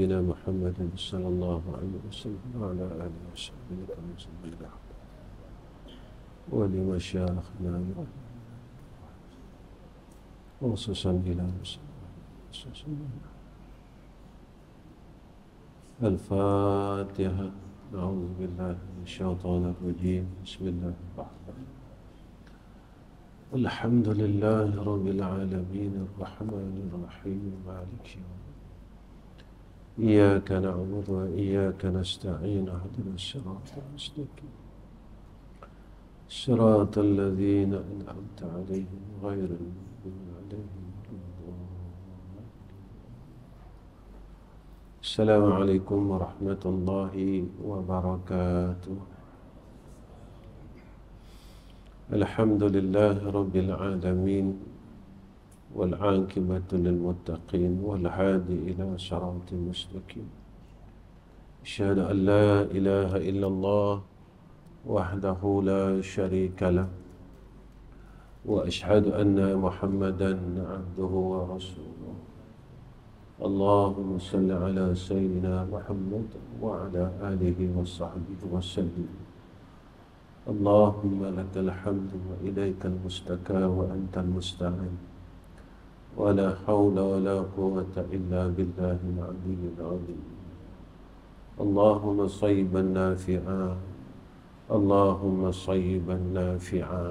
نبينا محمد صلى الله عليه وسلم وعلى آله وصحبه وسلم ولمشايخنا خصوصا إلى الفاتحة. أعوذ بالله من الشيطان الرجيم. بسم الله الرحمن الرحيم. الحمد لله رب العالمين الرحمن الرحيم مالك يوم الدين. إياك نعبد وإياك نستعين. اهدنا الصراط المستقيم صراط الذين أنعمت عليهم غير المغضوب عليهم ولا الضالين. السلام عليكم ورحمة الله وبركاته. الحمد لله رب العالمين والعاقبة للمتقين والهادي إلى صراط مستقيم. أشهد أن لا إله إلا الله وحده لا شريك له وأشهد أن محمدا عبده ورسوله. اللهم صل على سيدنا محمد وعلى آله وصحبه وسلم. اللهم لك الحمد وإليك المشتكى وأنت المستعان ولا حول ولا قوة إلا بالله العلي العظيم. اللهم صيبا نافعا، اللهم صيبا نافعا،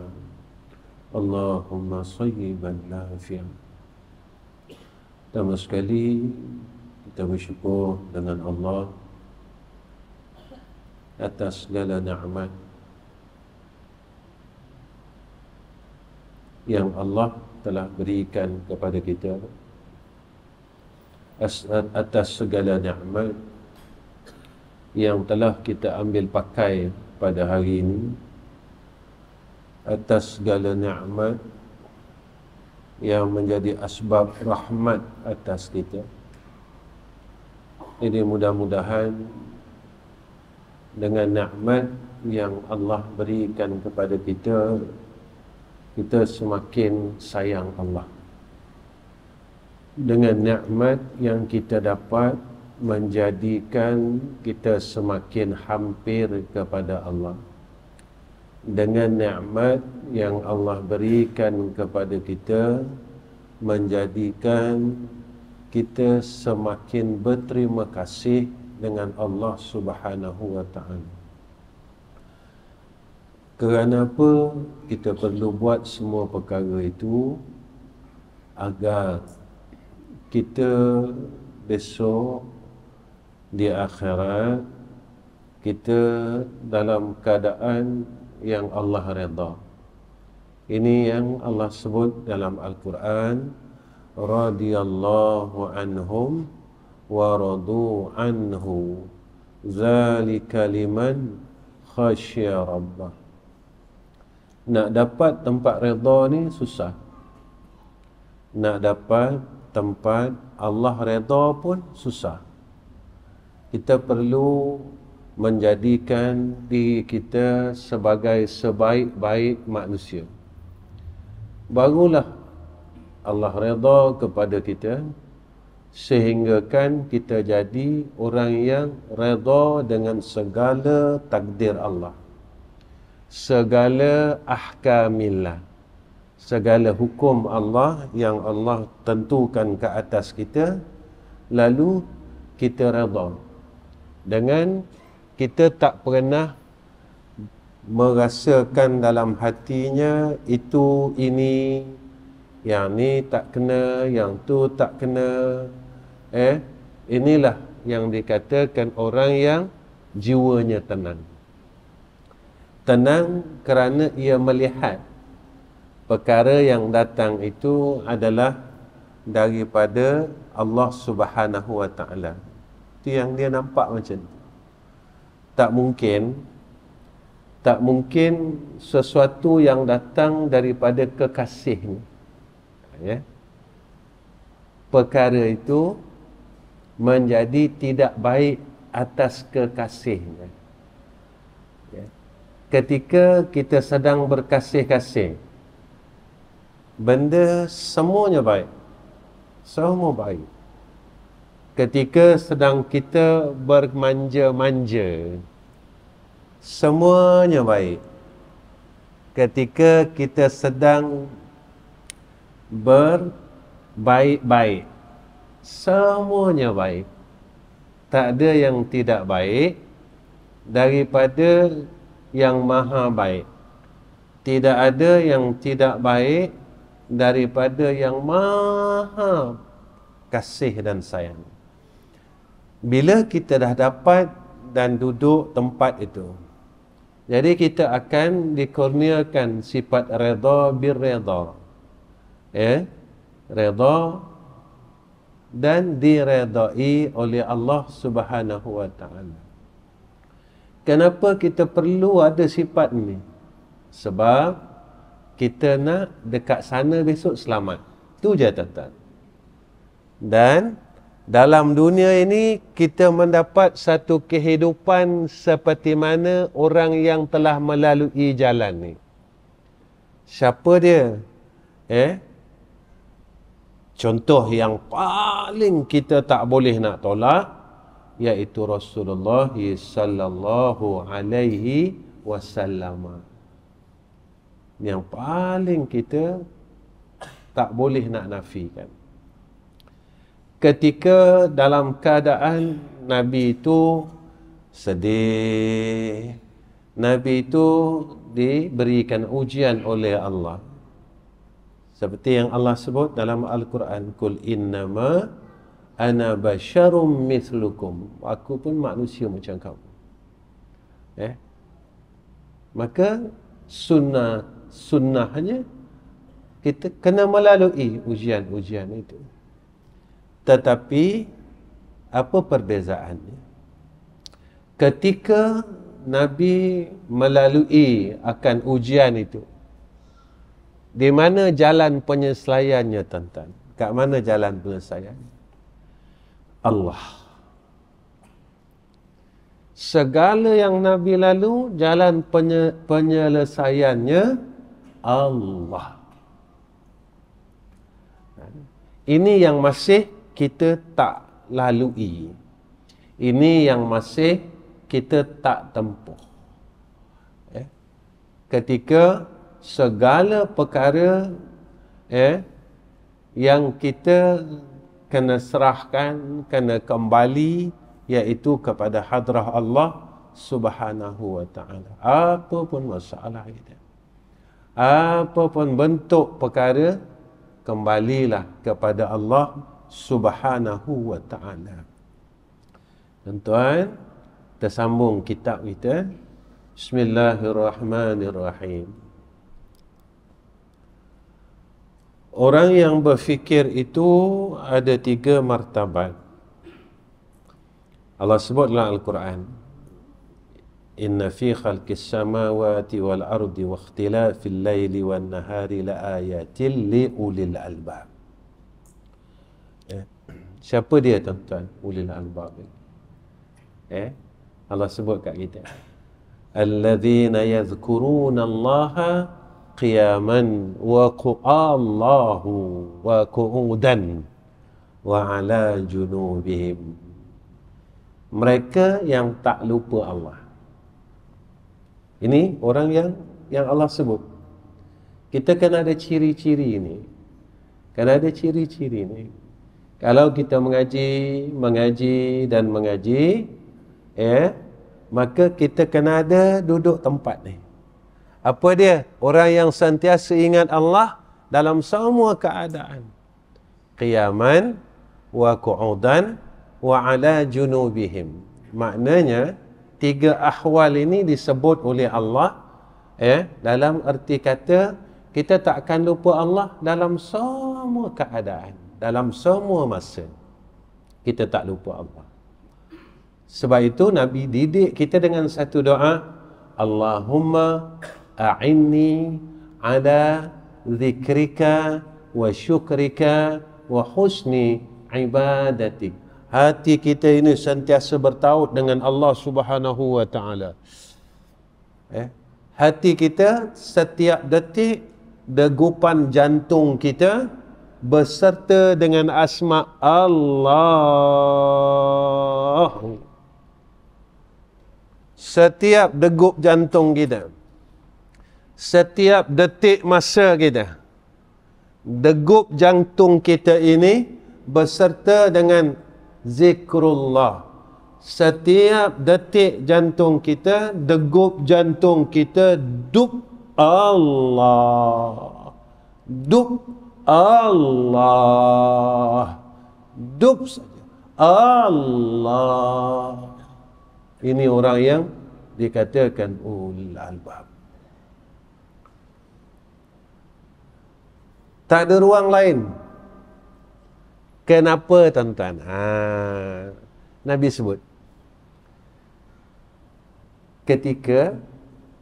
اللهم صيبا نافعا. Pertama sekali kita bersyukur dengan Allah atas segala nikmat yang Allah telah berikan kepada kita, atas segala nikmat yang telah kita ambil pakai pada hari ini, atas segala nikmat yang menjadi asbab rahmat atas kita. Ini mudah-mudahan dengan nikmat yang Allah berikan kepada kita, kita semakin sayang Allah. Dengan nikmat yang kita dapat menjadikan kita semakin hampir kepada Allah. Dengan nikmat yang Allah berikan kepada kita menjadikan kita semakin berterima kasih dengan Allah Subhanahu wa taala. Kerana apa kita perlu buat semua perkara itu? Agar kita besok di akhirat kita dalam keadaan yang Allah redha. Ini yang Allah sebut dalam Al-Quran, radhiyallahu anhum wa radu anhu zalika liman khasya rabbah. Nak dapat tempat redha ni susah. Nak dapat tempat Allah redha pun susah. Kita perlu menjadikan diri kita sebagai sebaik-baik manusia. Barulah Allah redha kepada kita, sehingga kan kita jadi orang yang redha dengan segala takdir Allah, segala ahkamillah, segala hukum Allah yang Allah tentukan ke atas kita, lalu kita redha. Dengan kita tak pernah merasakan dalam hatinya itu ini, yang ni tak kena, yang tu tak kena. Inilah yang dikatakan orang yang jiwanya tenang. Tenang kerana ia melihat perkara yang datang itu adalah daripada Allah Subhanahu wa taala. Itu yang dia nampak macam tu. Tak mungkin sesuatu yang datang daripada kekasihnya, ya, perkara itu menjadi tidak baik atas kekasihnya, ya. Ketika kita sedang berkasih-kasih, benda semuanya baik, semua baik. ketika sedang kita bermanja-manja, semuanya baik. Ketika kita sedang berbaik-baik, semuanya baik. Tak ada yang tidak baik daripada yang maha baik. Tidak ada yang tidak baik daripada yang maha kasih dan sayang. Bila kita dah dapat dan duduk tempat itu, jadi kita akan dikurniakan sifat redha birredha. Redha dan diredai oleh Allah Subhanahu wa taala. Kenapa kita perlu ada sifat ni? Sebab kita nak dekat sana besok selamat. Tu je tuan-tuan. Dan dalam dunia ini kita mendapat satu kehidupan seperti mana orang yang telah melalui jalan ni. Siapa dia? Contoh yang paling kita tak boleh nak tolak, iaitu Rasulullah sallallahu alaihi wasallam. Yang paling kita tak boleh nak nafikan. Ketika dalam keadaan Nabi itu sedih, Nabi itu diberikan ujian oleh Allah. Seperti yang Allah sebut dalam Al-Quran, Kul innama ana basyarum mithlukum. Aku pun manusia macam kamu. Maka sunnahnya kita kena melalui ujian-ujian itu. Tetapi apa perbezaannya? Ketika Nabi melalui akan ujian itu, di mana jalan penyelesaiannya, tuan-tuan? Kat mana jalan penyelesaian? Allah. Segala yang Nabi lalu, jalan penyelesaiannya Allah. Ini yang masih kita tak lalui. Ini yang masih kita tak tempuh. Ketika segala perkara yang kita kena serahkan, kena kembali, iaitu kepada hadrah Allah Subhanahu wa ta'ala. Apa pun masalah kita, apa pun bentuk perkara, kembalilah kepada Allah Subhanahu wa ta'ala. Tuan-tuan, kita sambung kitab kita. Bismillahirrahmanirrahim. Orang yang berfikir itu ada 3 martabat. Allah sebut dalam Al-Quran, Inna fi khalqis samawati wal ardi wa ikhtilafil laili wan nahari la ayatin li ulil albab. Siapa dia, tuan-tuan, ulil albab? Allah sebut kat kita, alladzina yadhkuruna Allaha qiyaman wa qu'udan wa ala junubihim. Mereka yang tak lupa Allah. Ini orang yang Allah sebut. Kita kena ada ciri-ciri ini. Kena ada ciri-ciri ini. Kalau kita mengaji dan mengaji, maka kita kena ada duduk tempat ni. Apa dia? Orang yang sentiasa ingat Allah dalam semua keadaan. Qiyaman wa qu'udan wa ala junubihim. Maknanya 3 ahwal ini disebut oleh Allah dalam erti kata kita tak akan lupa Allah dalam semua keadaan, dalam semua masa. Kita tak lupa Allah. Sebab itu Nabi didik kita dengan satu doa, Allahumma a'inni ala zikrika wa syukrika wa husni ibadatik. Hati kita ini sentiasa bertaut dengan Allah Subhanahu wa ta'ala. Hati kita setiap detik, degupan jantung kita beserta dengan asma Allah. Setiap degup jantung kita, setiap detik masa kita, degup jantung kita ini beserta dengan zikrullah. Setiap detik jantung kita, degup jantung kita, duk Allah, duk Allah, duk saja Allah. Ini orang yang dikatakan ulul albab. Tak ada ruang lain. Kenapa tuan-tuan? Nabi sebut, ketika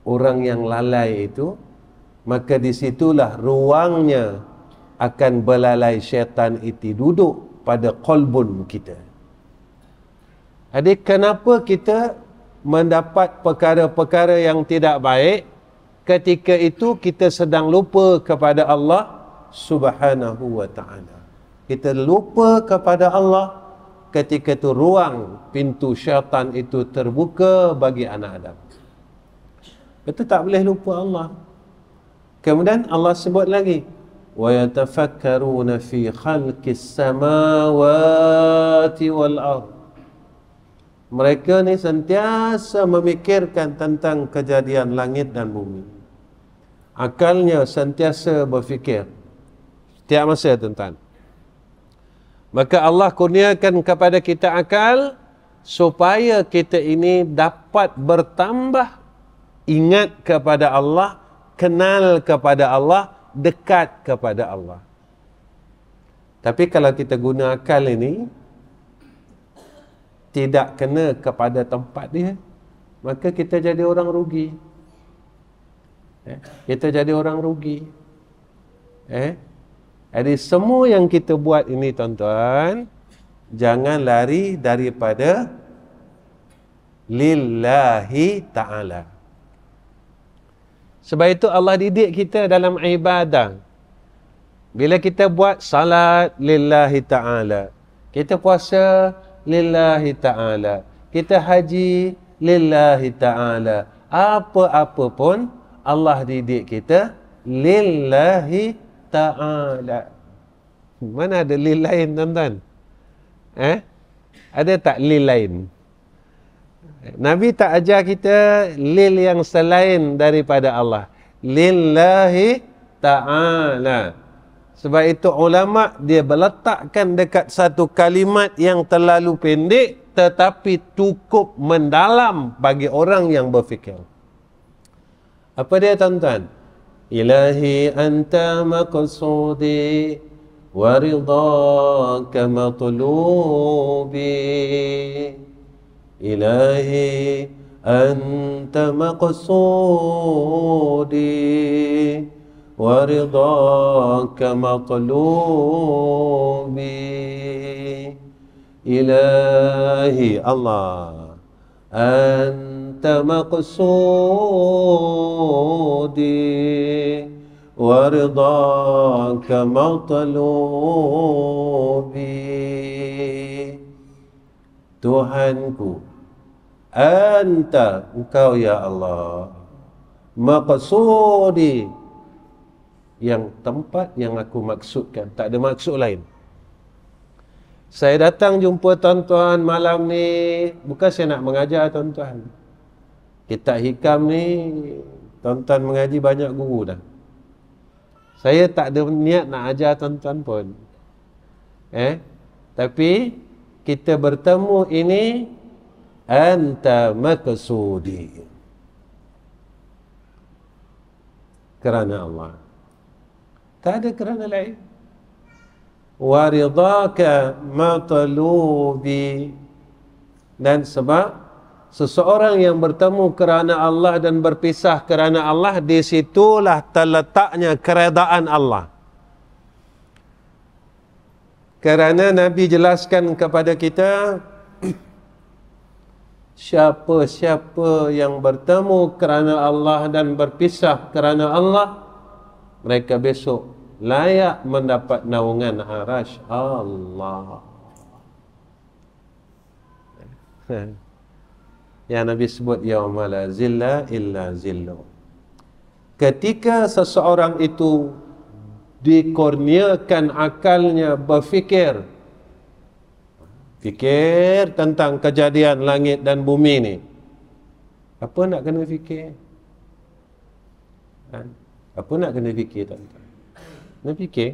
orang yang lalai itu, maka disitulah ruangnya akan belalai syaitan itu duduk pada qalbun kita. Jadi kenapa kita mendapat perkara-perkara yang tidak baik ketika itu kita sedang lupa kepada Allah Subhanahu wa ta'ala. Kita lupa kepada Allah ketika itu ruang pintu syaitan itu terbuka bagi anak Adam. Itu tak boleh lupa Allah. Kemudian Allah sebut lagi, wa yatafakkaruna fi khalqis samawati wal ardh. Mereka ni sentiasa memikirkan tentang kejadian langit dan bumi. Akalnya sentiasa berfikir setiap masa, tuan-tuan. Maka Allah kurniakan kepada kita akal supaya kita ini dapat bertambah ingat kepada Allah, kenal kepada Allah, dekat kepada Allah. Tapi kalau kita guna akal ini tidak kena kepada tempat dia, maka kita jadi orang rugi. Kita jadi orang rugi. Jadi semua yang kita buat ini, tuan-tuan, jangan lari daripada lillahi ta'ala. Sebab itu Allah didik kita dalam ibadah. Bila kita buat salat lillahi ta'ala, kita puasa lillahi ta'ala, kita haji lillahi ta'ala, apa-apa pun Allah didik kita lillahi ta'ala. Mana ada lil lain, tuan-tuan? Ada tak lil lain? Nabi tak ajar kita lil yang selain daripada Allah. Lillahi ta'ala. Sebab itu ulama' dia meletakkan dekat satu kalimat yang terlalu pendek tetapi cukup mendalam bagi orang yang berfikir. Apa dia, tuan-tuan? Ilahi anta maqsudi wa ridhaka matlubi. Ilahi anta maqsudi wa ridhaka matlubi. Ilahi Allah, anta maqsudi wa ridhaka matlubi. Tuhanku, anta, engkau ya Allah, maqsudi, yang tempat yang aku maksudkan, tak ada maksud lain. Saya datang jumpa tuan-tuan malam ni bukan saya nak mengajar tuan-tuan. Kitab hikam ni tuan-tuan mengaji banyak guru dah. Saya tak ada niat nak ajar tuan-tuan pun. Tapi kita bertemu ini anta maqsudi, kerana Allah. Tak ada kerana lain. Wa ridhaka matlubi, dan sebab seseorang yang bertemu kerana Allah dan berpisah kerana Allah, di situlah terletaknya keredaan Allah. Kerana Nabi jelaskan kepada kita, siapa-siapa yang bertemu kerana Allah dan berpisah kerana Allah, mereka besok layak mendapat naungan arasy Allah. Yang Nabi sebut yauma la zilla illa zillu. Ketika seseorang itu dikurniakan akalnya berfikir, fikir tentang kejadian langit dan bumi ni, apa nak kena fikir? Apa nak kena fikir, tuan-tuan? Nak fikir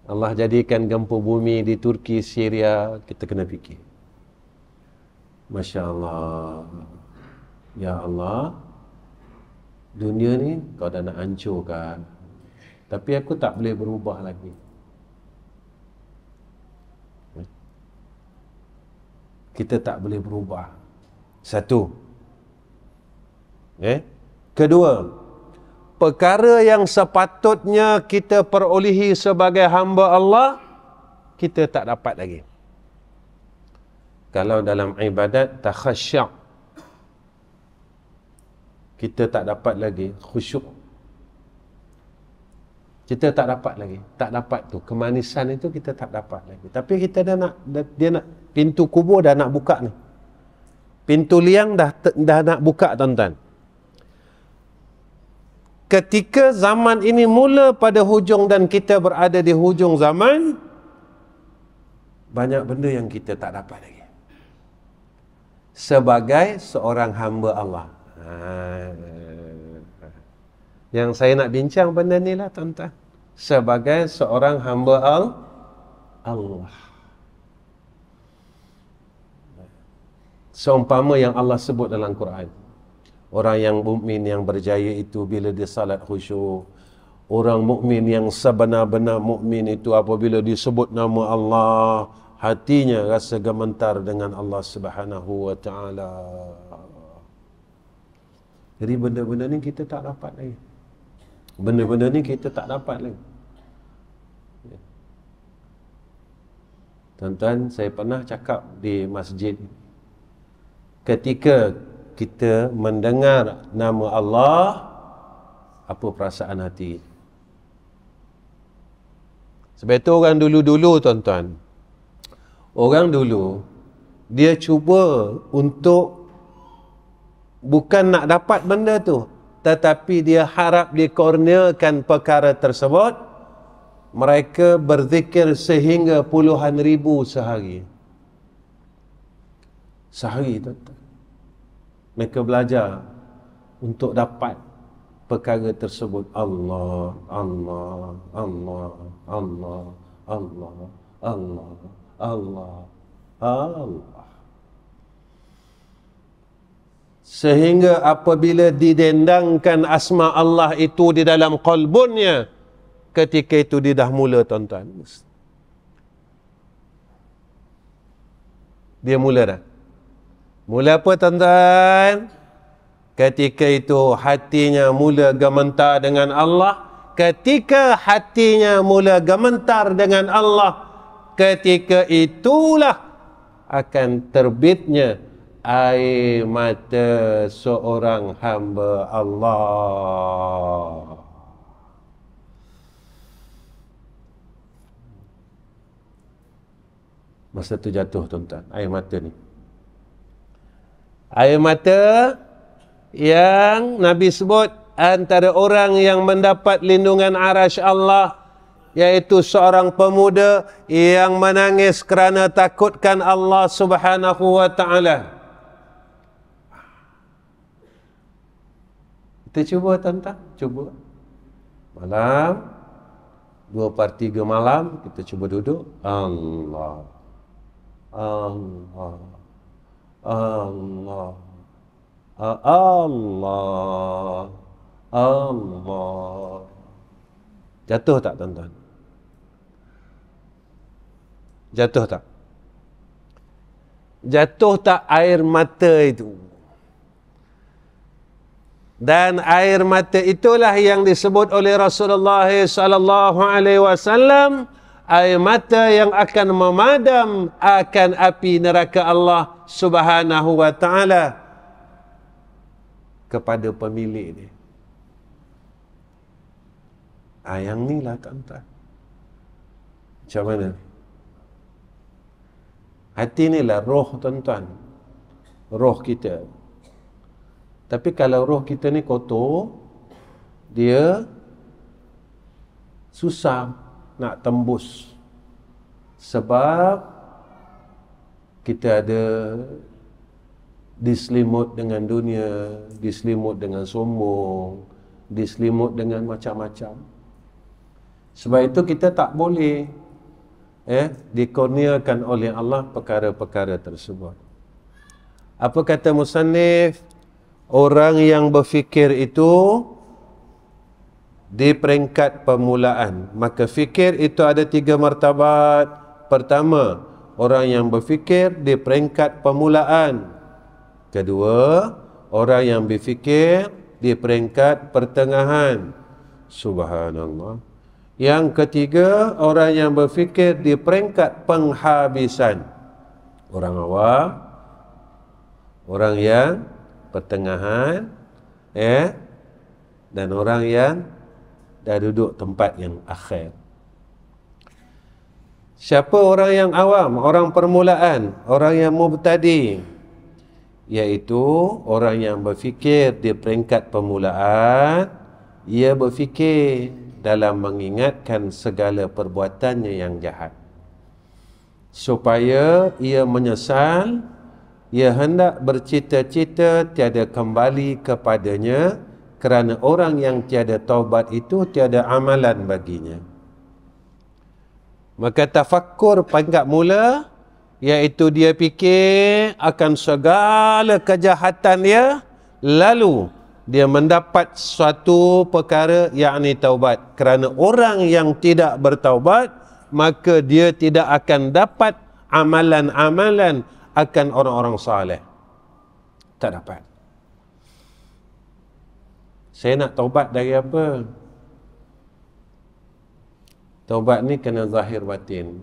Allah jadikan gempa bumi di Turki, Syria, kita kena fikir. Masya Allah, ya Allah, dunia ni kau dah nak hancurkan, tapi aku tak boleh berubah lagi. Kita tak boleh berubah. Satu. Kedua, perkara yang sepatutnya kita perolehi sebagai hamba Allah, kita tak dapat lagi. Kalau dalam ibadat takhasyuk, kita tak dapat lagi khusyuk. Kita tak dapat lagi. Tak dapat tu. Kemanisan itu kita tak dapat lagi. Tapi kita dia nak pintu kubur dah nak buka ni. Pintu liang dah nak buka, tuan-tuan. Ketika zaman ini mula pada hujung dan kita berada di hujung zaman, banyak benda yang kita tak dapat lagi. Sebagai seorang hamba Allah. Yang saya nak bincang benda ni lah, tuan-tuan. Sebagai seorang hamba Allah. Seumpama yang Allah sebut dalam Quran. Orang yang mukmin yang berjaya itu bila dia salat khusyuk. Orang mukmin yang sebenar-benar mukmin itu apabila disebut nama Allah, hatinya rasa gemetar dengan Allah Subhanahu wa taala. Jadi benda-benda ni kita tak dapat lagi. Benda-benda ni kita tak dapat lagi. Tuan-tuan, saya pernah cakap di masjid, ketika kita mendengar nama Allah, apa perasaan hati? Sebab itu orang dulu-dulu, tuan-tuan, orang dulu, dia cuba untuk bukan nak dapat benda tu, tetapi dia harap dikurniakan perkara tersebut. Mereka berzikir sehingga puluhan ribu sehari. Sehari, tuan-tuan. Mereka belajar untuk dapat perkara tersebut. Allah, Allah, Allah, Allah, Allah, Allah, Allah, Allah. Sehingga apabila didendangkan asma Allah itu di dalam qalbunnya, ketika itu dia dah mula, tuan-tuan. Dia mula dah. Mula apa, tuan-tuan? Ketika itu hatinya mula gementar dengan Allah. Ketika hatinya mula gementar dengan Allah, ketika itulah akan terbitnya air mata seorang hamba Allah. Masa tu jatuh, tuan-tuan, air mata ni. Air mata yang Nabi sebut antara orang yang mendapat lindungan arasy Allah, yaitu seorang pemuda yang menangis kerana takutkan Allah Subhanahu wa taala. Kita cuba, tuan-tuan, cuba. Malam 2/3 malam kita cuba duduk. Allah, Allah, Allah, Allah, Allah. Jatuh tak, tuan-tuan? Jatuh tak? Jatuh tak air mata itu? Dan air mata itulah yang disebut oleh Rasulullah sallallahu alaihi wasallam, air mata yang akan memadam akan api neraka Allah Subhanahu wa taala kepada pemilik dia. Yang ni lah tuan-tuan. Macam mana? Hati ni lah roh tuan-tuan. Roh kita. Tapi kalau roh kita ni kotor, dia susah nak tembus. Sebab kita ada diselimut dengan dunia, diselimut dengan sombong, diselimut dengan macam-macam. Sebab itu kita tak boleh dikurniakan oleh Allah perkara-perkara tersebut. Apa kata musannif? Orang yang berfikir itu di peringkat permulaan. Maka fikir itu ada 3 martabat. Pertama, orang yang berfikir di peringkat permulaan. Kedua, orang yang berfikir di peringkat pertengahan. Subhanallah. Yang ketiga, orang yang berfikir di peringkat penghabisan. Orang awam, orang yang pertengahan, dan orang yang dah duduk tempat yang akhir. Siapa orang yang awam, orang permulaan, orang yang mubtadi? Iaitu orang yang berfikir di peringkat permulaan, ia berfikir dalam mengingatkan segala perbuatannya yang jahat, supaya ia menyesal, ia hendak bercita-cita tiada kembali kepadanya, kerana orang yang tiada taubat itu tiada amalan baginya. Maka tafakkur peringkat mula, iaitu dia fikir akan segala kejahatan dia, lalu dia mendapat suatu perkara, yakni taubat. Kerana orang yang tidak bertaubat, maka dia tidak akan dapat amalan-amalan akan orang-orang saleh. Tak dapat. Saya nak taubat dari apa? Taubat ni kena zahir batin.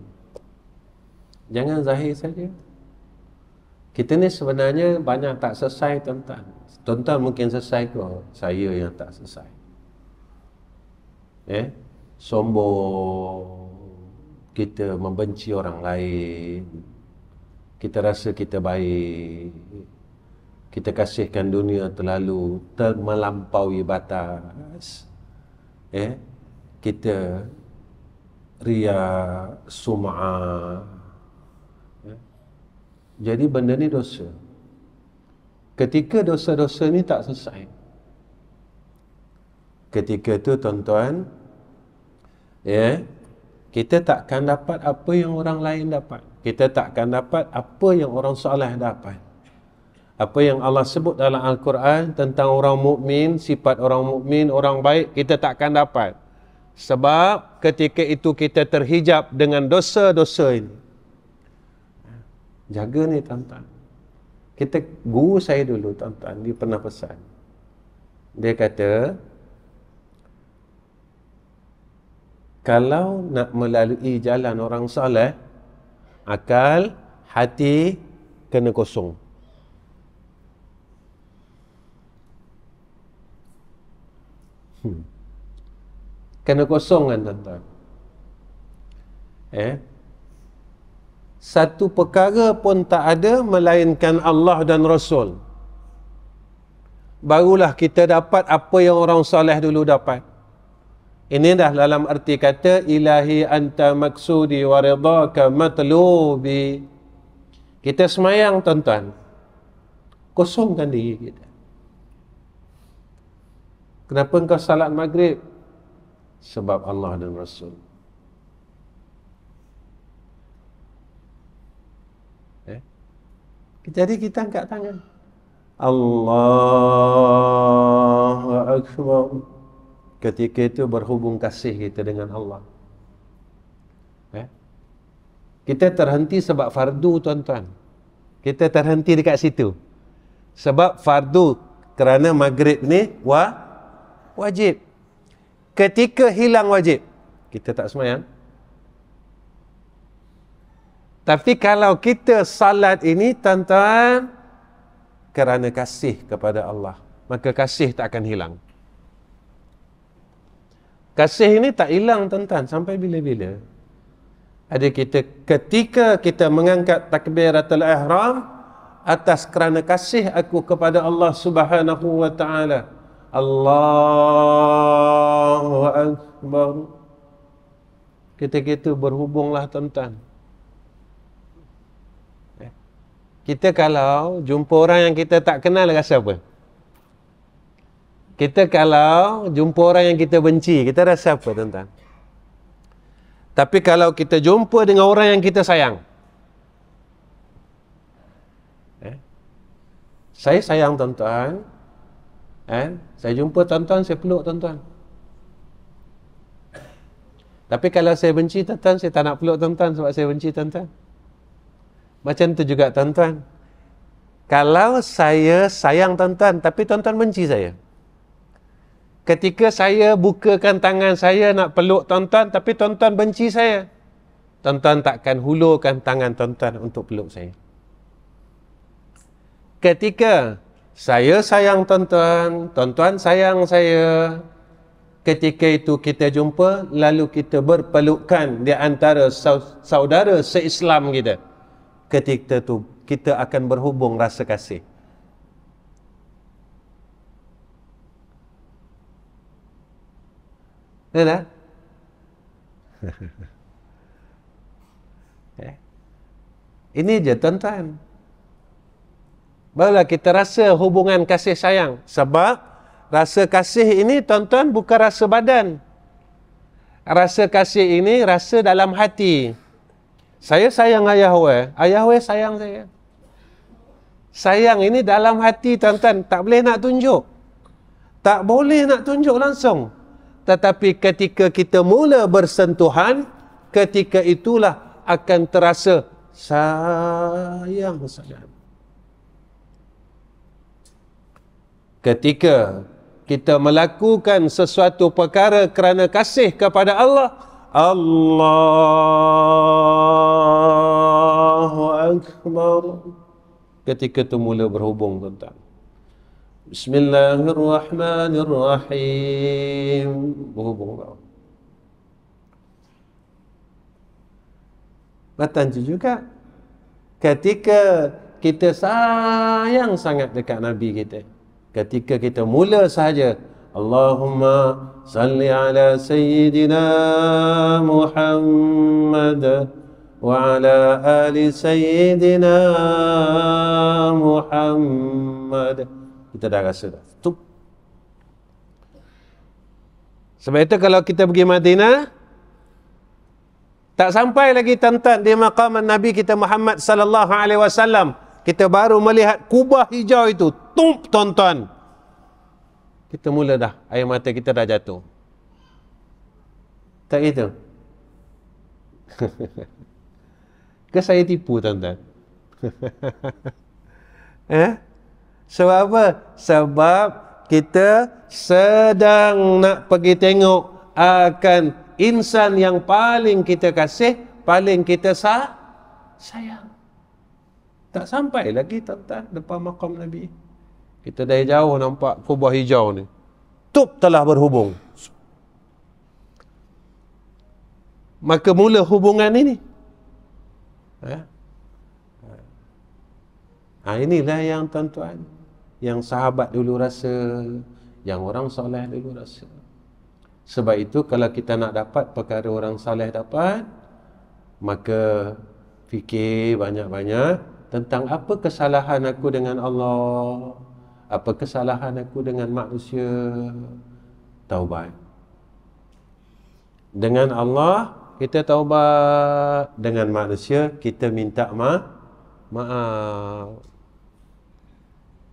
Jangan zahir saja. Kita ni sebenarnya banyak tak selesai, tuan-tuan. Tuan-tuan mungkin selesai ke? Saya yang tak selesai. Sombong. Kita membenci orang lain. Kita rasa kita baik. Kita kasihkan dunia terlalu melampaui batas. Kita riya, sum'ah. Jadi benda ni dosa. Ketika dosa-dosa ni tak selesai, ketika tu tuan-tuan, kita takkan dapat apa yang orang lain dapat. Kita takkan dapat apa yang orang soleh dapat. Apa yang Allah sebut dalam Al-Quran tentang orang mukmin, sifat orang mukmin, orang baik, kita takkan dapat. Sebab ketika itu kita terhijab dengan dosa-dosa ini. Jaga ni tuan-tuan. Guru saya dulu tuan-tuan, dia pernah pesan. Dia kata, kalau nak melalui jalan orang soleh, akal, hati kena kosong. Kena kosong kan tuan-tuan. Satu perkara pun tak ada melainkan Allah dan Rasul. Barulah kita dapat apa yang orang soleh dulu dapat. Ini dah dalam arti kata, ilahi anta maksudi wa ridhaka matlubi. Kita semayang tuan-tuan, kosongkan diri kita. Kenapa engkau salat maghrib? Sebab Allah dan Rasul. Jadi kita angkat tangan, Allahu Akbar. Ketika itu berhubung kasih kita dengan Allah. Kita terhenti sebab fardu tuan-tuan. Kita terhenti dekat situ sebab fardu, kerana maghrib ni wajib. Ketika hilang wajib, kita tak semayang. Tapi kalau kita salat ini tuan-tuan kerana kasih kepada Allah, maka kasih tak akan hilang. Kasih ini tak hilang tuan-tuan sampai bila-bila. Ada kita ketika kita mengangkat takbiratul ihram atas kerana kasih aku kepada Allah Subhanahu wa taala. Allahu akbar. Kita berhubunglah tuan-tuan. Kita kalau jumpa orang yang kita tak kenal rasa apa? Kita kalau jumpa orang yang kita benci, kita rasa apa tuan-tuan? Tapi kalau kita jumpa dengan orang yang kita sayang, saya sayang tuan-tuan, saya jumpa tuan-tuan, saya peluk tuan-tuan. Tapi kalau saya benci tuan-tuan, saya tak nak peluk tuan-tuan sebab saya benci tuan-tuan. Macam tu juga tuan-tuan. Kalau saya sayang tuan-tuan, tapi tuan-tuan benci saya. Ketika saya bukakan tangan saya nak peluk tuan-tuan, tapi tuan-tuan benci saya, tuan-tuan takkan hulurkan tangan tuan-tuan untuk peluk saya. Ketika saya sayang tuan-tuan, tuan-tuan sayang saya, ketika itu kita jumpa, lalu kita berpelukan di antara saudara se-Islam kita. Ketika itu kita akan berhubung rasa kasih. Benar? Ini je tuan-tuan. Barulah kita rasa hubungan kasih sayang. Sebab rasa kasih ini tuan-tuan bukan rasa badan. Rasa kasih ini rasa dalam hati. Saya sayang ayah we sayang saya. Sayang ini dalam hati tuan-tuan, tak boleh nak tunjuk. Tak boleh nak tunjuk langsung. Tetapi ketika kita mula bersentuhan, ketika itulah akan terasa sayang sangat. Ketika kita melakukan sesuatu perkara kerana kasih kepada Allah, Allahu Akbar. Ketika itu mula berhubung tuan-tuan. Bismillahirrahmanirrahim. Berhubung. Macam tu juga ketika kita sayang sangat dekat Nabi kita, ketika kita mula sahaja Allahumma salli ala Sayyidina Muhammad wa ala ali Sayyidina Muhammad, kita dah rasa dah. Sebab itu kalau kita pergi Madinah, tak sampai lagi tuan-tuan di maqam Nabi kita Muhammad sallallahu alaihi wasallam, kita baru melihat kubah hijau itu, tuan-tuan, kita mula dah, air mata kita dah jatuh. Tak itu? Ke saya tipu tuan-tuan? Sebab apa? Sebab kita sedang nak pergi tengok akan insan yang paling kita kasih, paling kita sayang. Tak sampai lagi tuan-tuan depan maqam Nabi. Kita dari jauh nampak kubah hijau ni. Telah berhubung. Maka mula hubungan ini. Inilah yang tuan-tuan, yang sahabat dulu rasa, yang orang soleh dulu rasa. Sebab itu kalau kita nak dapat perkara orang soleh dapat, maka fikir banyak-banyak tentang apa kesalahan aku dengan Allah, apa kesalahan aku dengan manusia. Taubat. Dengan Allah kita taubat, dengan manusia kita minta maaf.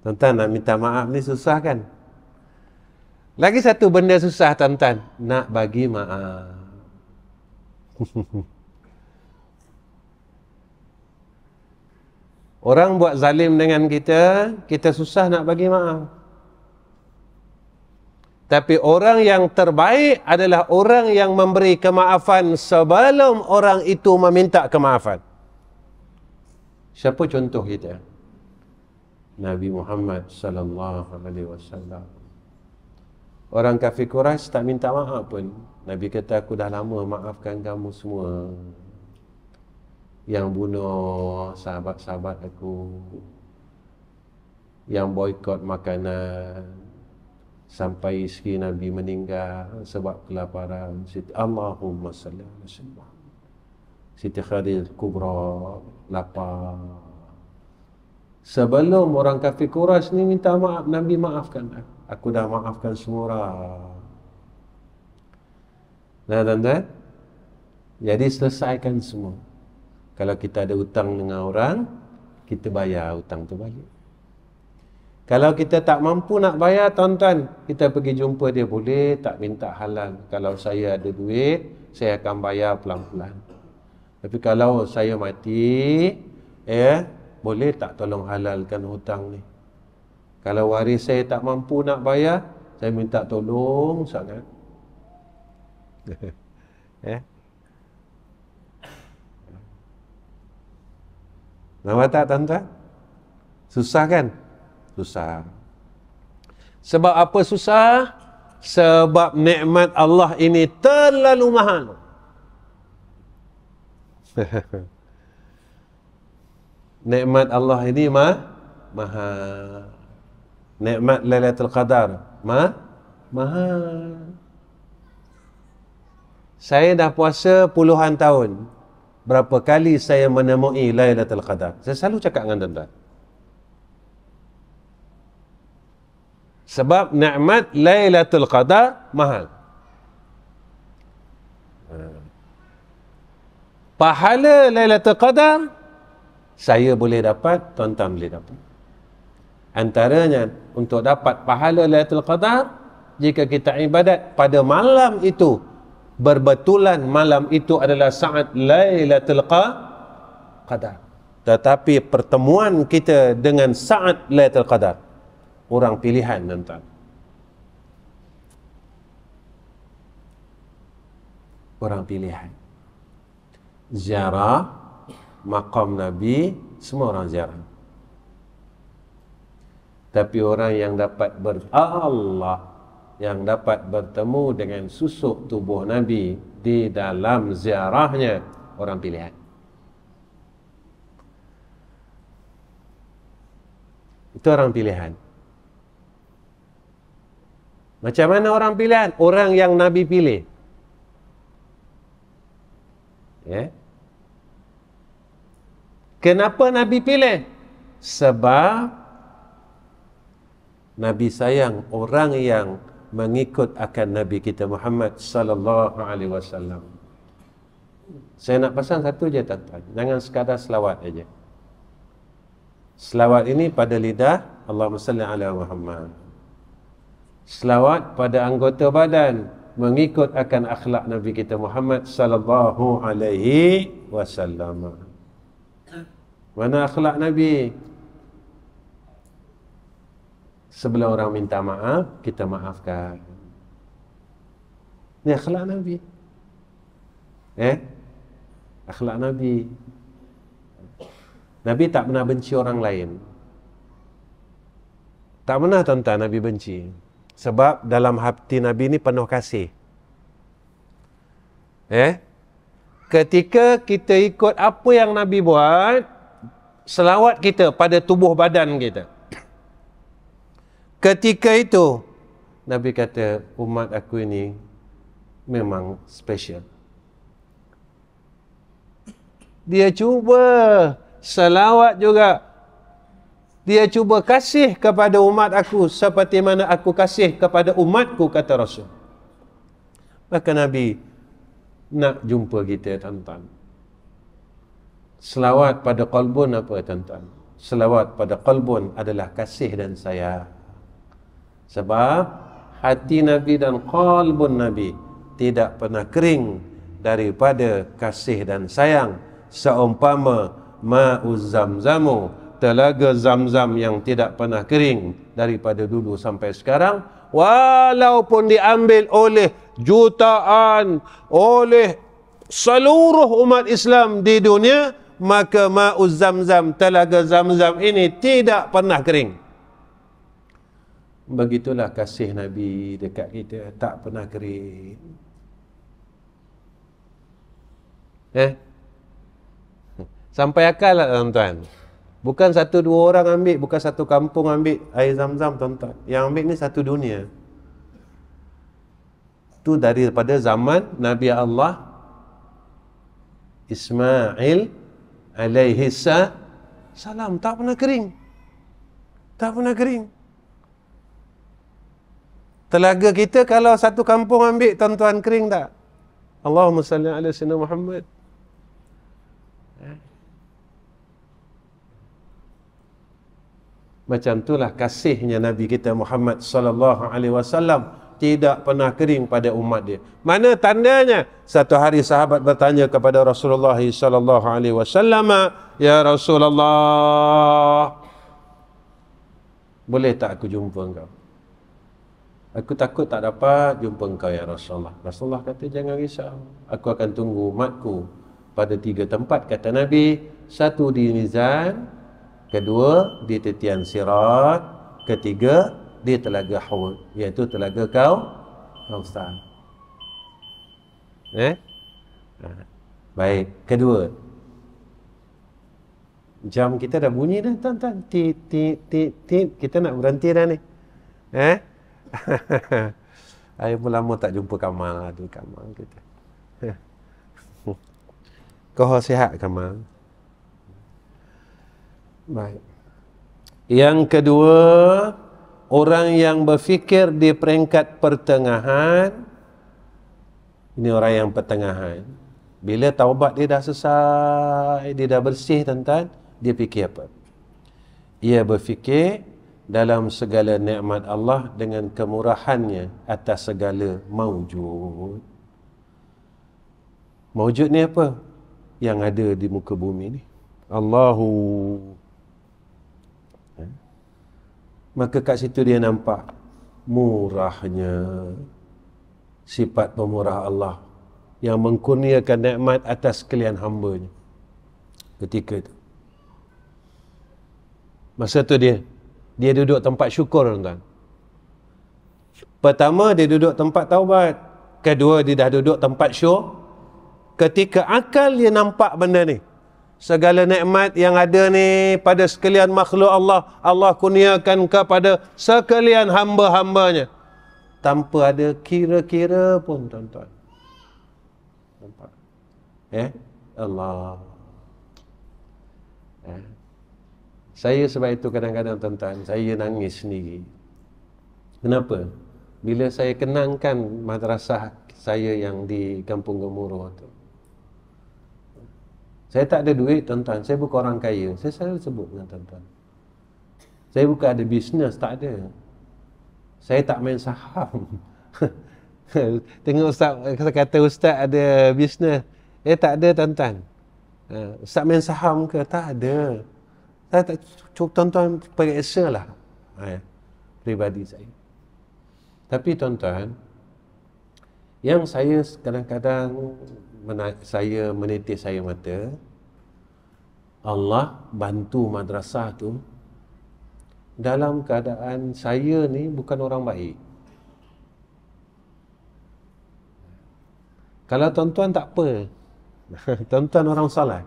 Tuan-tuan, nak minta maaf ni susah kan? Lagi satu benda susah tuan-tuan, nak bagi maaf. Orang buat zalim dengan kita, kita susah nak bagi maaf. Tapi orang yang terbaik adalah orang yang memberi kemaafan sebelum orang itu meminta kemaafan. Siapa contoh kita? Nabi Muhammad sallallahu alaihi wasallam. Orang kafir Quraisy tak minta maaf pun. Nabi kata, aku dah lama maafkan kamu semua yang bunuh sahabat-sahabat aku, yang boikot makanan sampai isteri Nabi meninggal sebab kelaparan. Allahumma salli ala sayyidina Siti Khadijah Kubra lapar. Sebelum orang kafir Quraisy ni minta maaf, Nabi maafkan aku. Aku dah maafkan semua orang. Nah, tuan-tuan, jadi selesaikan semua. Kalau kita ada hutang dengan orang, kita bayar hutang tu balik. Kalau kita tak mampu nak bayar, tuan-tuan, kita pergi jumpa dia, boleh tak minta halal. Kalau saya ada duit, saya akan bayar pelan-pelan. Tapi kalau saya mati, boleh tak tolong halalkan hutang ni? Kalau waris saya tak mampu nak bayar, saya minta tolong sangat. Nampak tak, tuan-tuan? Susah kan? Susah. Sebab apa susah? Sebab nikmat Allah ini terlalu mahal. Nikmat Allah ini mahal. Nikmat Lailatul Qadar mahal. Saya dah puasa puluhan tahun. Berapa kali saya menemui Lailatul Qadar? Saya selalu cakap dengan tuan-tuan. Sebab nikmat Lailatul Qadar mahal. Pahala Lailatul Qadar saya boleh dapat, tuan-tuan boleh dapat. Antaranya untuk dapat pahala Lailatul Qadar, jika kita ibadat pada malam itu, berbetulan malam itu adalah saat Lailatul Qadar. Tetapi pertemuan kita dengan saat Lailatul Qadar, orang pilihan, tuan-tuan. Orang pilihan. Ziarah maqam Nabi, semua orang ziarah. Tapi orang yang dapat yang dapat bertemu dengan susuk tubuh Nabi di dalam ziarahnya, orang pilihan. Itu orang pilihan. Macam mana orang pilihan? Orang yang Nabi pilih. Kenapa Nabi pilih? Sebab Nabi sayang orang yang mengikut akan Nabi kita Muhammad sallallahu alaihi wasallam. Saya nak pasang satu je, tuan-tuan. Jangan sekadar selawat aja. Selawat ini pada lidah, Allahumma salli ala Muhammad. Selawat pada anggota badan, mengikut akan akhlak Nabi kita Muhammad sallallahu alaihi wasallam. Mana akhlak Nabi? Sebelum orang minta maaf, kita maafkan. Ini akhlak Nabi. Akhlak Nabi. Nabi tak pernah benci orang lain. Tak pernah, tuan-tuan, Nabi benci. Sebab dalam hati Nabi ini penuh kasih. Ketika kita ikut apa yang Nabi buat, selawat kita pada tubuh badan kita, ketika itu Nabi kata, umat aku ini memang special. Dia cuba selawat juga, dia cuba kasih kepada umat aku seperti mana aku kasih kepada umatku, kata Rasul. Maka Nabi nak jumpa kita, tuan-tuan. Selawat pada qalbun apa, tuan-tuan? Selawat pada qalbun adalah kasih dan sayang. Sebab hati Nabi dan qalbun Nabi tidak pernah kering daripada kasih dan sayang. Seumpama ma'uz zamzamu, telaga Zamzam yang tidak pernah kering daripada dulu sampai sekarang, walaupun diambil oleh jutaan, oleh seluruh umat Islam di dunia, maka ma'uz Zamzam, telaga Zamzam ini tidak pernah kering. Begitulah kasih Nabi dekat kita, tak pernah kering. Sampai akal tak tuan-tuan? Bukan satu dua orang ambil, bukan satu kampung ambil air zam-zam tuan-tuan. Yang ambil ni satu dunia. Tu daripada zaman Nabi Allah Ismail alaihi salam. Tak pernah kering. Tak pernah kering. Telaga kita kalau satu kampung ambil tuan-tuan, kering tak? Allahumma salli ala sayyidina Muhammad. Macam itulah kasihnya Nabi kita Muhammad sallallahu alaihi wasallam, tidak pernah kering pada umat dia. Mana tandanya? Satu hari sahabat bertanya kepada Rasulullah sallallahu alaihi wasallam, "Ya Rasulullah, boleh tak aku jumpa engkau? Aku takut tak dapat jumpa engkau ya Rasulullah." Rasulullah kata, "Jangan risau. Aku akan tunggu umatku pada 3 tempat," kata Nabi. Satu di mizan, kedua di titian sirat, ketiga di telaga Haud, iaitu telaga Kausar. Baik, kedua. Jam kita dah bunyi dah tuan-tuan. Tit tit tit tit. Kita nak berhenti dah ni. Saya pun lama tak jumpa Kamal. Aduh, Kamal kita. Kau sihat Kamal? Baik. Yang kedua, orang yang berfikir di peringkat pertengahan. Ini orang yang pertengahan. Bila taubat dia dah selesai, dia dah bersih tuan-tuan, dia fikir apa? Ia berfikir dalam segala nikmat Allah dengan kemurahannya atas segala maujud. Maujud ni apa? Yang ada di muka bumi ni. Allahu. Maka kat situ dia nampak murahnya sifat pemurah Allah yang mengkurniakan nikmat atas sekalian hamba-Nya. Ketika itu, masa tu dia duduk tempat syukur tuan-tuan. Pertama dia duduk tempat taubat, kedua dia dah duduk tempat syukur. Ketika akal dia nampak benda ni, segala nikmat yang ada ni pada sekalian makhluk Allah, Allah kurniakan kepada sekalian hamba-hambanya tanpa ada kira-kira pun tuan-tuan. Nampak? Allah. Saya sebab itu kadang-kadang tuan-tuan, saya nangis sendiri. Kenapa? Bila saya kenangkan madrasah saya yang di Kampung Gemuruh tu. Saya tak ada duit tuan-tuan, saya bukan orang kaya. Saya selalu sebut dengan tuan-tuan, saya bukan ada bisnes, tak ada. Saya tak main saham. Tengok ustaz kata ustaz ada bisnes. Tak ada tuan-tuan. Ustaz main saham ke? Tak ada. Saya tak, tuan-tuan periksa lah pribadi saya. Tapi tuan-tuan, yang saya kadang-kadang saya menitis air mata, Allah bantu madrasah tu dalam keadaan saya ni bukan orang baik. Kalau tuan-tuan tak apa, tuan-tuan orang salah.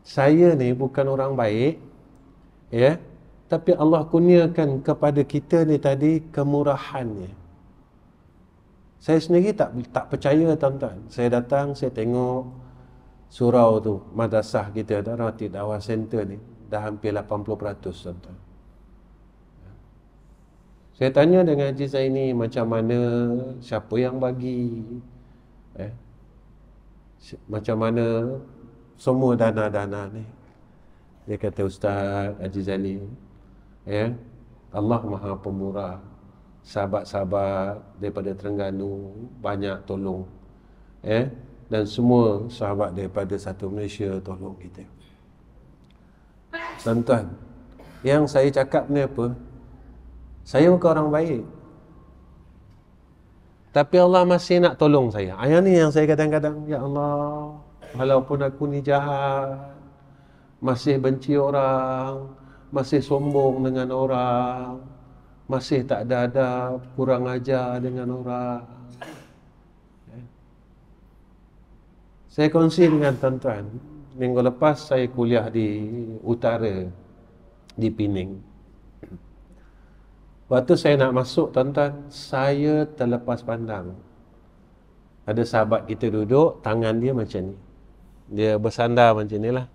Saya ni bukan orang baik, tapi Allah kurniakan kepada kita ni tadi kemurahannya. Saya sendiri tak percaya tuan-tuan. Saya datang, saya tengok surau tu, madrasah kita, Ratib Dakwah Center ni, dah hampir 80% tuan-tuan. Saya tanya dengan Haji Zaini, macam mana, siapa yang bagi, macam mana semua dana-dana ni. Dia kata, Ustaz Haji Zaini, Allah Maha Pemurah. Sahabat-sahabat daripada Terengganu banyak tolong, dan semua sahabat daripada satu Malaysia tolong kita. Tuan-tuan, yang saya cakap ni apa? Saya bukan orang baik, tapi Allah masih nak tolong saya. Ayat ni yang saya kadang-kadang, ya Allah, walaupun aku ni jahat, masih benci orang, masih sombong dengan orang, masih tak ada adab, kurang ajar dengan orang, Saya kongsi dengan tuan-tuan. Minggu lepas saya kuliah di utara, di Pening. Waktu saya nak masuk, tuan-tuan, saya terlepas pandang. Ada sahabat kita duduk, tangan dia macam ni. Dia bersandar macam ni lah.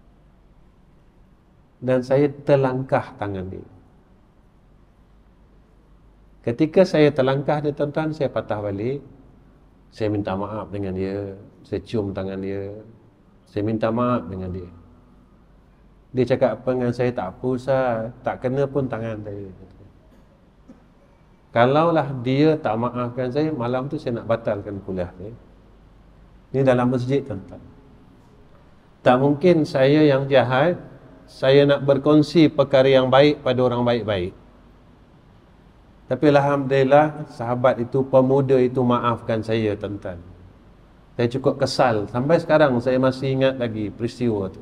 Dan saya terlangkah tangan dia. Ketika saya terlangkah dia, tuan-tuan, saya patah balik. Saya minta maaf dengan dia. Saya cium tangan dia. Saya minta maaf dengan dia. Dia cakap apa dengan saya? Tak apa, Ustaz. Tak kena pun tangan saya. Kalaulah dia tak maafkan saya, malam tu saya nak batalkan kuliah saya. Ini dalam masjid, tuan-tuan. Tak mungkin saya yang jahat, saya nak berkongsi perkara yang baik pada orang baik-baik. Tapi alhamdulillah, sahabat itu, pemuda itu maafkan saya, tuan-tuan. Saya cukup kesal. Sampai sekarang saya masih ingat lagi peristiwa tu.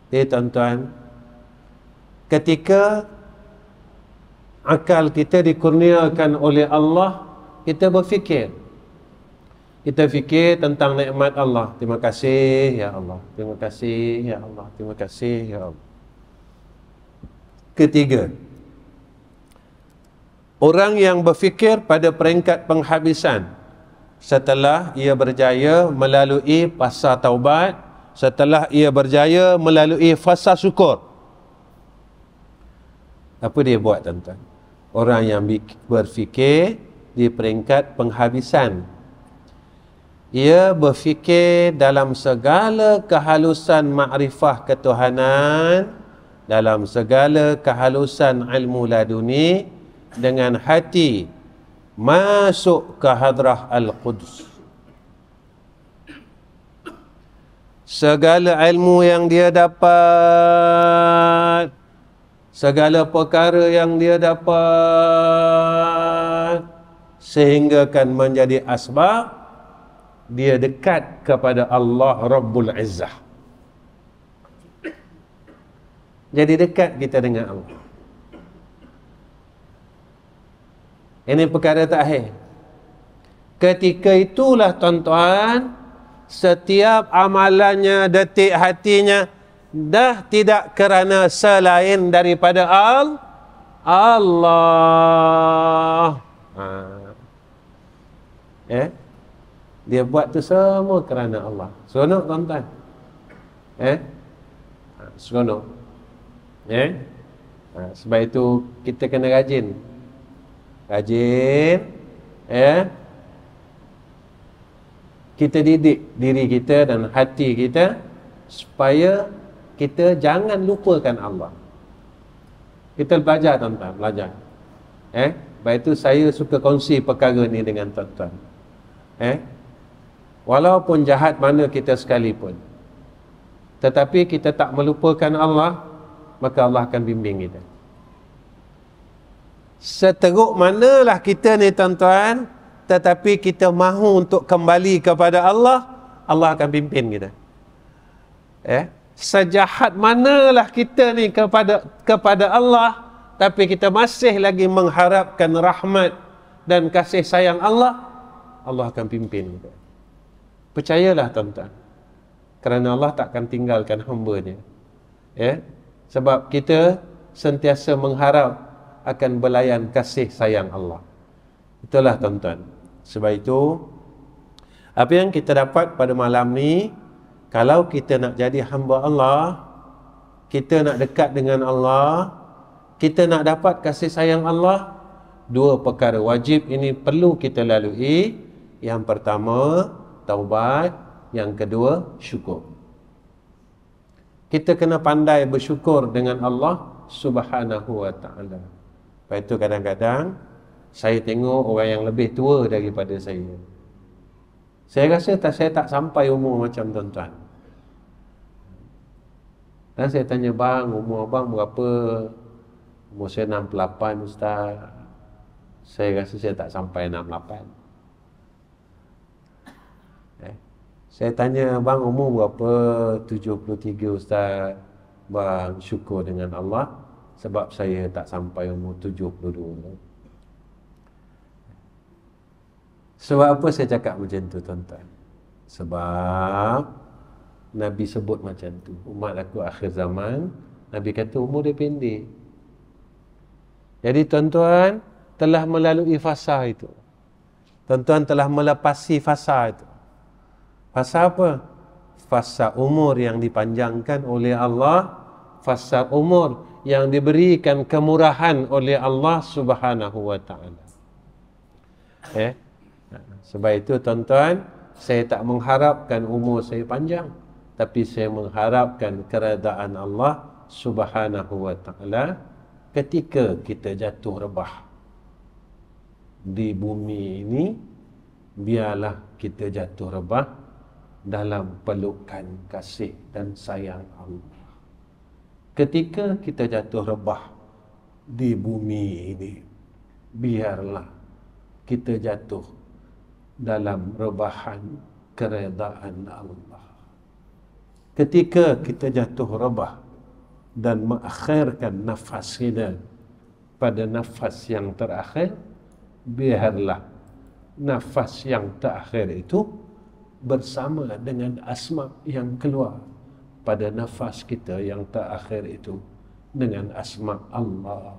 Tuan-tuan, ketika akal kita dikurniakan oleh Allah, kita berfikir. Kita fikir tentang nikmat Allah. Terima kasih ya Allah. Terima kasih ya Allah. Terima kasih ya Allah. Ketiga, orang yang berfikir pada peringkat penghabisan setelah ia berjaya melalui fasa taubat, setelah ia berjaya melalui fasa syukur. Apa dia buat, tuan-tuan? Orang yang berfikir di peringkat penghabisan, ia berfikir dalam segala kehalusan makrifah ketuhanan, dalam segala kehalusan ilmu laduni, dengan hati masuk ke hadrah Al-Quds. Segala ilmu yang dia dapat, segala perkara yang dia dapat, sehingga kan menjadi asbab dia dekat kepada Allah Rabbul Izzah. Jadi dekat kita dengan Allah. Ini perkara terakhir. Ketika itulah, tuan-tuan, setiap amalannya, detik hatinya dah tidak kerana selain daripada Allah. Dia buat tu semua kerana Allah. Seronok, tuan-tuan. Seronok. Sebab itu kita kena rajin. Kita didik diri kita dan hati kita supaya kita jangan lupakan Allah. Kita belajar, tuan-tuan, belajar. Sebab itu saya suka kongsi perkara ni dengan tuan-tuan. Walaupun jahat mana kita sekalipun, tetapi kita tak melupakan Allah, maka Allah akan bimbing kita. Seteruk manalah kita ni, tuan-tuan, tetapi kita mahu untuk kembali kepada Allah, Allah akan pimpin kita. Sejahat manalah kita ni kepada Allah, tapi kita masih lagi mengharapkan rahmat dan kasih sayang Allah, Allah akan pimpin kita. Percayalah, tuan-tuan, kerana Allah takkan tinggalkan hamba-Nya. Sebab kita sentiasa mengharap akan belayan kasih sayang Allah. Itulah, tuan-tuan. Sebab itu, apa yang kita dapat pada malam ni, kalau kita nak jadi hamba Allah, kita nak dekat dengan Allah, kita nak dapat kasih sayang Allah, dua perkara wajib ini perlu kita lalui. Yang pertama, taubat. Yang kedua, syukur. Kita kena pandai bersyukur dengan Allah Subhanahu wa ta'ala. Lepas itu kadang-kadang saya tengok orang yang lebih tua daripada saya. Saya rasa saya tak sampai umur macam tuan-tuan. Dan saya tanya, bang, umur abang berapa? Umur saya 68, Ustaz. Saya rasa saya tak sampai 68. Saya tanya, bang, umur berapa? 73, Ustaz. Bang, syukur dengan Allah sebab saya tak sampai umur 72. Sebab apa saya cakap macam tu, tuan-tuan? Sebab Nabi sebut macam tu, umat aku akhir zaman, Nabi kata umur dia pendek. Jadi tuan-tuan telah melalui fasa itu. Tuan-tuan telah melepasi fasa itu. Fasa apa? Fasa umur yang dipanjangkan oleh Allah, fasa umur yang diberikan kemurahan oleh Allah Subhanahu wa taala. Sebab itu tuan-tuan, saya tak mengharapkan umur saya panjang, tapi saya mengharapkan keredaan Allah Subhanahu wa taala ketika kita jatuh rebah di bumi ini. Biarlah kita jatuh rebah dalam pelukan kasih dan sayang Allah. Ketika kita jatuh rebah di bumi ini, biarlah kita jatuh dalam rebahan keredaan Allah. Ketika kita jatuh rebah dan mengakhirkan nafas kita pada nafas yang terakhir, biarlah nafas yang terakhir itu bersama dengan asma yang keluar pada nafas kita yang terakhir itu dengan asma Allah.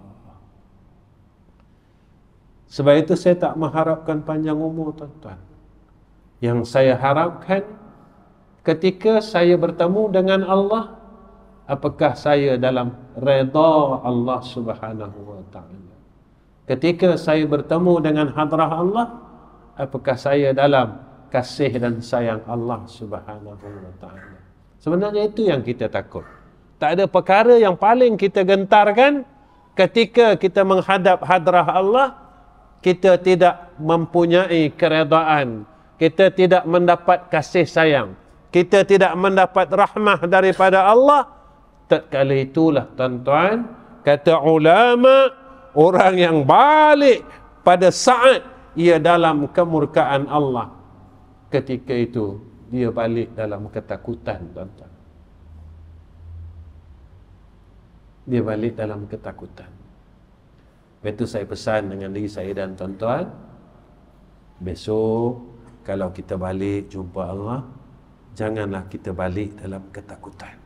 Sebab itu saya tak mengharapkan panjang umur tuan-tuan. Yang saya harapkan ketika saya bertemu dengan Allah, apakah saya dalam redha Allah Subhanahu wa taala. Ketika saya bertemu dengan hadrah Allah, apakah saya dalam kasih dan sayang Allah Subhanahu wa taala. Sebenarnya itu yang kita takut. Tak ada perkara yang paling kita gentarkan ketika kita menghadap hadrah Allah, kita tidak mempunyai keredaan, kita tidak mendapat kasih sayang, kita tidak mendapat rahmah daripada Allah. Tatkala itulah tuan-tuan, kata ulama, orang yang balik pada saat ia dalam kemurkaan Allah, ketika itu dia balik dalam ketakutan tuan-tuan. Dia balik dalam ketakutan. Itu saya pesan dengan diri saya dan tuan-tuan, besok kalau kita balik jumpa Allah, janganlah kita balik dalam ketakutan.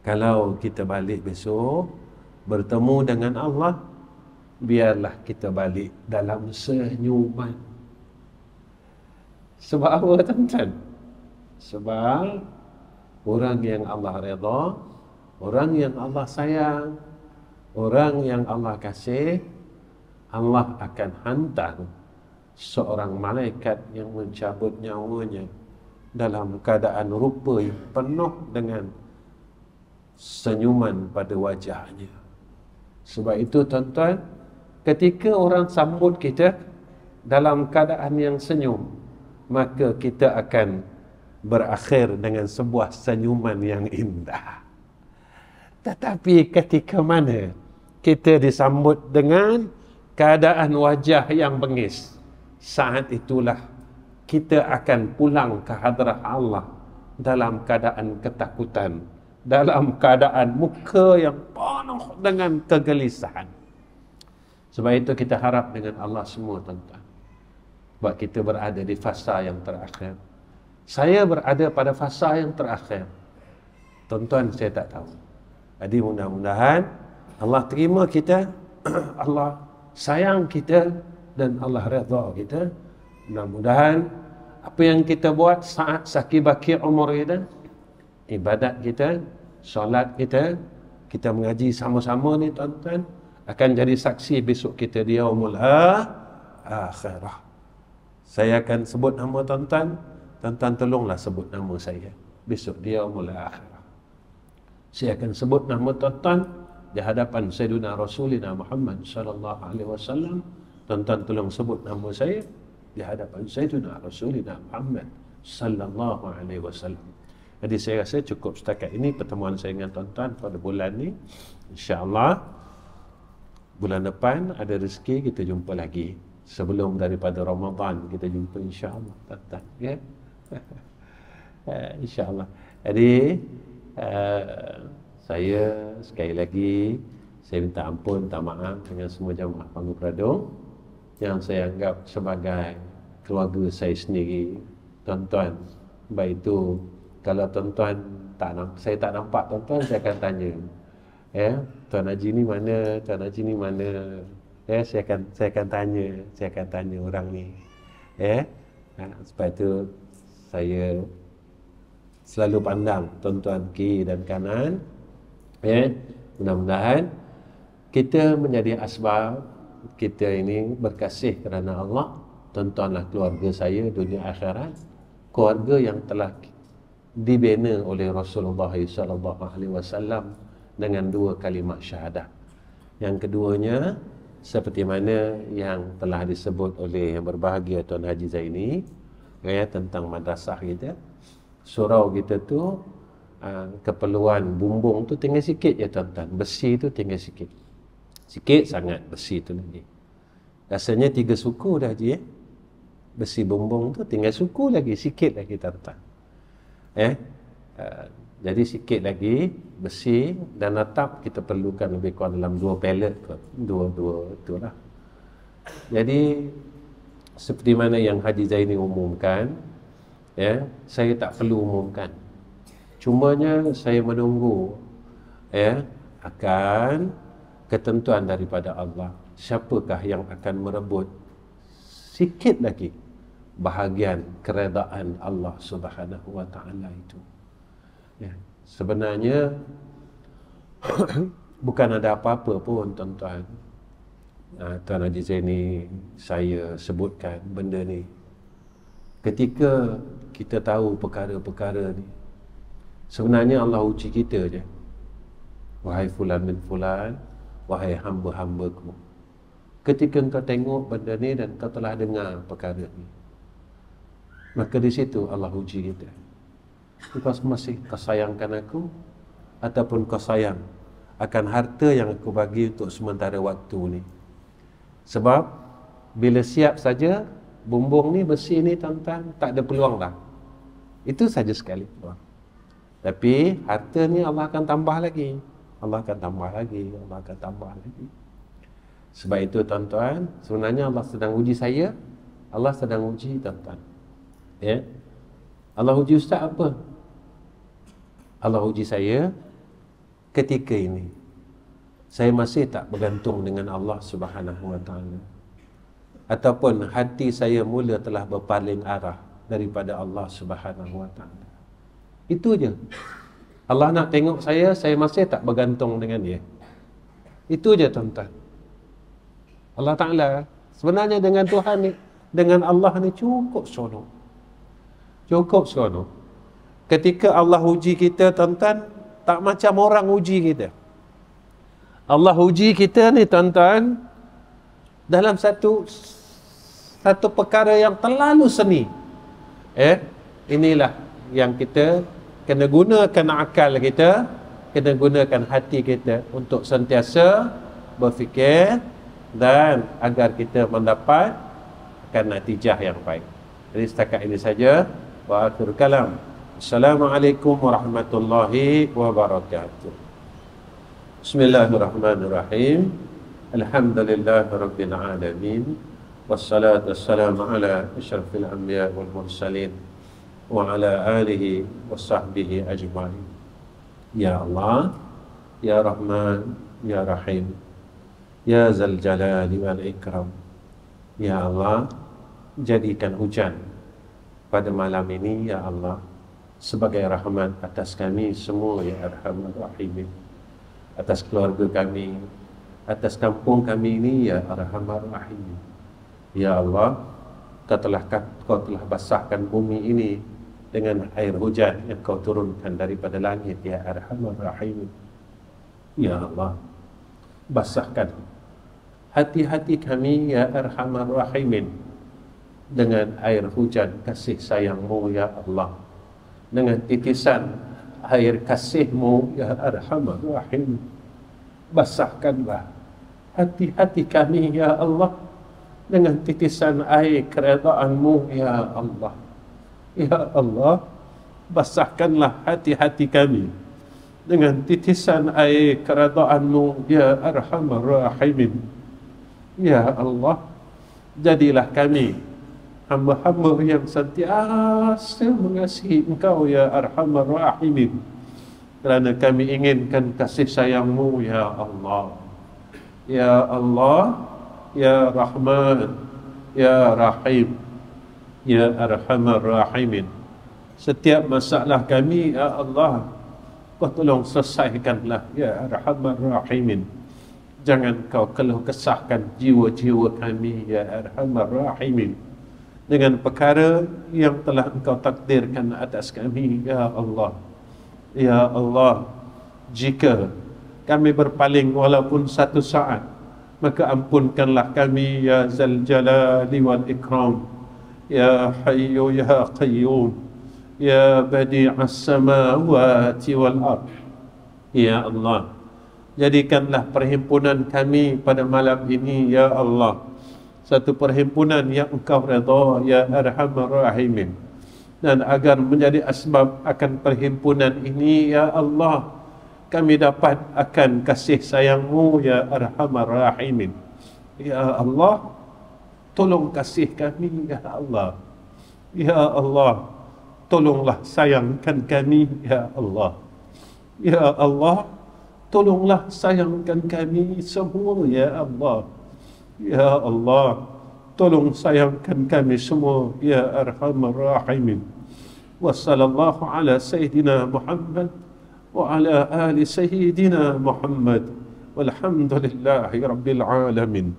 Kalau kita balik besok bertemu dengan Allah, biarlah kita balik dalam senyuman. Sebab apa tuan-tuan? Sebab orang yang Allah redha, orang yang Allah sayang, orang yang Allah kasih, Allah akan hantar seorang malaikat yang mencabut nyawanya dalam keadaan rupa yang penuh dengan senyuman pada wajahnya. Sebab itu tuan-tuan, ketika orang sambut kita dalam keadaan yang senyum, maka kita akan berakhir dengan sebuah senyuman yang indah. Tetapi ketika mana kita disambut dengan keadaan wajah yang bengis, saat itulah kita akan pulang ke hadrah Allah dalam keadaan ketakutan, dalam keadaan muka yang penuh dengan kegelisahan. Sebab itu kita harap dengan Allah semua tuan-tuan, sebab kita berada di fasa yang terakhir. Saya berada pada fasa yang terakhir, tuan-tuan saya tak tahu. Jadi mudah-mudahan Allah terima kita, Allah sayang kita, dan Allah redha kita. Mudah-mudahan apa yang kita buat saat sakit umur kita, ibadat kita, solat kita, kita mengaji sama-sama ni tuan-tuan, akan jadi saksi besok kita di yaumul akhirah. Saya akan sebut nama tuan-tuan, tuan-tuan tolonglah sebut nama saya besok di yaumul akhirah. Saya akan sebut nama tuan-tuan di hadapan Sayyidina Rasulina Muhammad sallallahu alaihi wasallam. Tuan-tuan tolong sebut nama saya di hadapan Sayyidina Rasulina Muhammad sallallahu alaihi wasallam. Jadi saya rasa cukup setakat ini pertemuan saya dengan tuan-tuan pada bulan ni. Insya-Allah bulan depan ada rezeki kita jumpa lagi. Sebelum daripada Ramadan kita jumpa insya-Allah tuan-tuan, ya. Insya-Allah. Jadi saya sekali lagi saya minta ampun, minta maaf dengan semua jamaah Panggung Peradung yang saya anggap sebagai keluarga saya sendiri, tuan-tuan. Baik itu, kalau tuan-tuan saya tak nampak tuan-tuan, saya akan tanya. Tuan Haji ni mana? Tuan Haji ni mana? Saya akan tanya orang ni. Sebab itu saya selalu pandang tuan-tuan kiri dan kanan. Mudah-mudahan kita menjadi asbab kita ini berkasih kerana Allah. Tuan-tuanlah keluarga saya dunia akhirat, keluarga yang telah dibina oleh Rasulullah SAW dengan 2 kalimah syahadah. Yang keduanya, seperti mana yang telah disebut oleh yang berbahagia Tuan Haji Zaini, tentang madrasah kita, surau kita tu, keperluan bumbung tu tinggal sikit je tuan-tuan, besi tu tinggal sikit sangat besi tu lagi. Rasanya 3 suku dah Haji. Besi bumbung tu tinggal suku lagi, sikit lagi tuan-tuan. Jadi sikit lagi besi dan atap kita perlukan lebih kurang dalam 2 pallet tu. Dua itulah. Jadi seperti mana yang Haji Zaini umumkan, saya tak perlu umumkan. Cumanya saya menunggu akan ketentuan daripada Allah. Siapakah yang akan merebut sikit lagi bahagian keredaan Allah Subhanahu wa taala itu. Sebenarnya bukan ada apa-apa pun tuan-tuan. Tuan Haji Zaini saya sebutkan benda ni. Ketika kita tahu perkara-perkara ni, sebenarnya Allah uji kita je. Wahai fulan bin fulan, wahai hamba-hambaku, ketika engkau tengok benda ni dan kau telah dengar perkara ni, maka di situ Allah uji kita. Kau masih kau sayangkan aku, ataupun kau sayang akan harta yang aku bagi untuk sementara waktu ni. Sebab bila siap saja bumbung ni, besi ni tuan-tuan, tak ada peluang dah. Itu saja sekali peluang. Tapi harta ni Allah akan tambah lagi. Allah akan tambah lagi. Allah akan tambah lagi. Sebab itu tuan-tuan, sebenarnya Allah sedang uji saya. Allah sedang uji tuan-tuan. Allah uji ustaz apa? Allah uji saya ketika ini. Saya masih tak bergantung dengan Allah Subhanahu wa taala. Ataupun hati saya mula telah berpaling arah daripada Allah Subhanahu wa taala. Itu je. Allah nak tengok saya masih tak bergantung dengan dia. Itu je tuan-tuan. Allah Ta'ala sebenarnya dengan Tuhan ni, dengan Allah ni cukup seronok. Cukup seronok. Ketika Allah uji kita tuan-tuan, tak macam orang uji kita. Allah uji kita ni tuan-tuan dalam satu perkara yang terlalu seni. Inilah yang kita kena gunakan akal kita, kena gunakan hati kita untuk sentiasa berfikir dan agar kita mendapatkan natijah yang baik. Jadi setakat ini saja. Wa akhir kalam. Assalamualaikum warahmatullahi wabarakatuh. Bismillahirrahmanirrahim. Alhamdulillahirabbil alamin. Wassalatu wassalamu ala asyrafil anbiya wal mursalin wa ala alihi wa sahbihi ajma'in. Ya Allah, Ya Rahman, Ya Rahim, Ya Zal Jalali wal Ikram. Ya Allah, jadikan hujan pada malam ini ya Allah sebagai rahmat atas kami semua ya Arhamar Rahimin, atas keluarga kami, atas kampung kami ini ya Arhamar Rahimin. Ya Allah, Kau telah basahkan bumi ini dengan air hujan yang Kau turunkan daripada langit ya Arhamar Rahimin. Ya Allah, basahkan hati-hati kami ya Arhamar Rahimin dengan air hujan kasih sayang-Mu ya Allah, dengan titisan air kasih-Mu ya Arhamar Rahim. Basahkanlah hati-hati kami ya Allah dengan titisan air keredaan-Mu ya Allah. Ya Allah, basahkanlah hati-hati kami dengan titisan air keredaan-Mu ya Arhamar Rahimin. Ya Allah, jadilah kami hamba-hamba yang sentiasa mengasihi Engkau ya Arhamar Rahimin, kerana kami inginkan kasih sayang-Mu ya Allah. Ya Allah, ya Rahman, ya Rahim, ya Arhamar Rahimin. Setiap masalah kami ya Allah, Kau tolong selesaikanlah ya Arhamar Rahimin. Jangan Kau keluh kesahkan jiwa-jiwa kami ya Arhamar Rahimin dengan perkara yang telah Engkau takdirkan atas kami ya Allah. Ya Allah, jika kami berpaling walaupun satu saat, maka ampunkanlah kami ya Zal Jalali wal Ikram, ya Hayyu ya Qayyum, ya Badi'as Samawati wal Ard. Ya Allah, jadikanlah perhimpunan kami pada malam ini ya Allah satu perhimpunan yang Engkau redha ya Arhamar Rahimin, dan agar menjadi asbab akan perhimpunan ini ya Allah, kami dapat akan kasih sayang-Mu ya Arhamar Rahimin. Ya Allah, tolong kasih kami ya Allah. Ya Allah, tolonglah sayangkan kami ya Allah. Ya Allah, tolonglah sayangkan kami semua ya Allah. Ya Allah, tolong sayangkan kami semua ya Arhamar Rahimin. Wa sallallahu ala Sayyidina Muhammad wa ala ali Sayyidina Muhammad walhamdulillahi Rabbil Alamin.